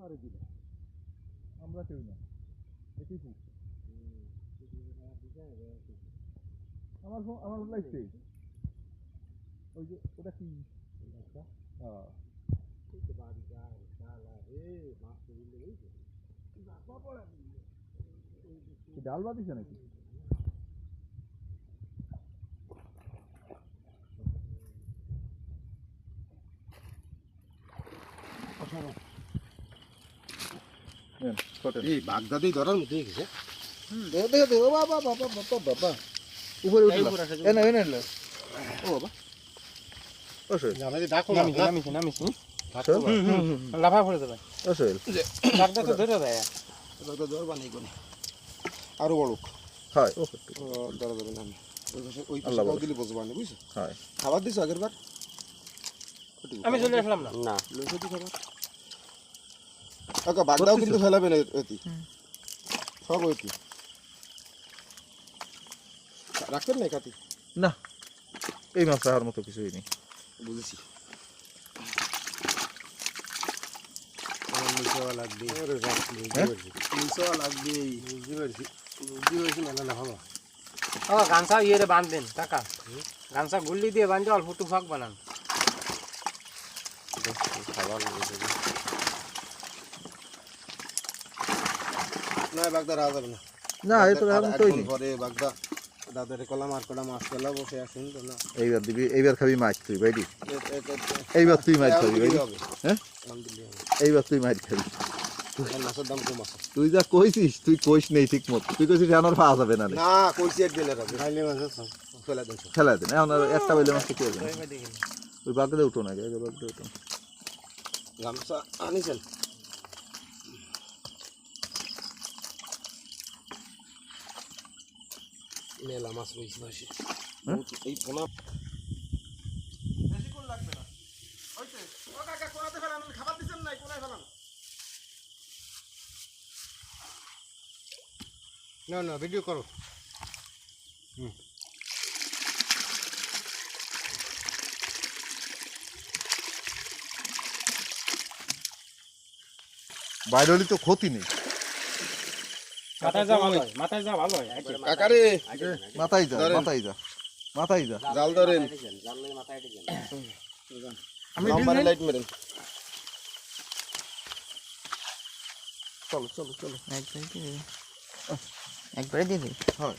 আমরা কেউ না, এটাই খুব আমার লাগছে ওই যে ওটা কি ডাল বাদিছে নাকি? এই বাগদাদি ধরার মধ্যে গেছে। উপরে উঠে এনে এনে ও বাবা ও শৈল নামিছি লাফা পড়ে যাবে ও শৈল লাগদা তো ধরে দেয় এবার তো জ্বর বানাই কোনে আরো বড় হয় ও ধরা যাবে না আমি ওই পাশে দিলে বসে বানাই বুঝছো হয় খাবার দিছো আগের বার আমি চলে আসলাম না না লইছো তো খাবার ওকে বাগদাও কিন্তু ফেলাবে না এতি সব ওইটি রাখবেন না কাটি না এই মাছ রাখার মতো কিছুই নেই বুঝেছি গামছা ইয়ে বাঁধ দেন কাকা গামছা গুল্লি দিয়ে বাঁধে অল্প একটু ফাঁক বানান না বাগদা রাখা যাবে না না এই তো রাখার মতোই নেই পরে বাগদা দাদারে কলা মাছ কলা মাছ ফেলা বসে আসুন তো না এইবার দিবি এইবার খাবি মাছ তুই বাইদি এইবার তুই মাছ খাবি বাইদি হ্যাঁ এইবার তুই মাছ খাবি মাছের দাম কম আছে তুই যা কইছিস তুই কইস নেই ঠিক মতো তুই কইছিস আমার পাওয়া যাবে না না কইছি একদিন খাইলে মাছ ফেলা দেন ফেলা দিন এখন আর একটা বাইলে মাছ কি হবে ওই বাগদা উঠো না বাগদা উঠো গামছা আনিছেন মেলা মাছ রয়েছে মাসে এই পোনা বেশি কোন লাগবে না হইছে ও কাকা কোনাতে ফেলান খাবার দিছেন নাই কোনায় ফেলান না না ভিডিও করো বাইরে হলে তো ক্ষতি নেই মাথায় যা ভালো হয় মাথায় যা ভালো হয় কাকারে মাথায় যা মাথায় যা মাথায় যা জাল ধরেন আমি নাম্বারে লাইট মেরেন চলো চলো চলো একবারে দিয়ে দিই হয়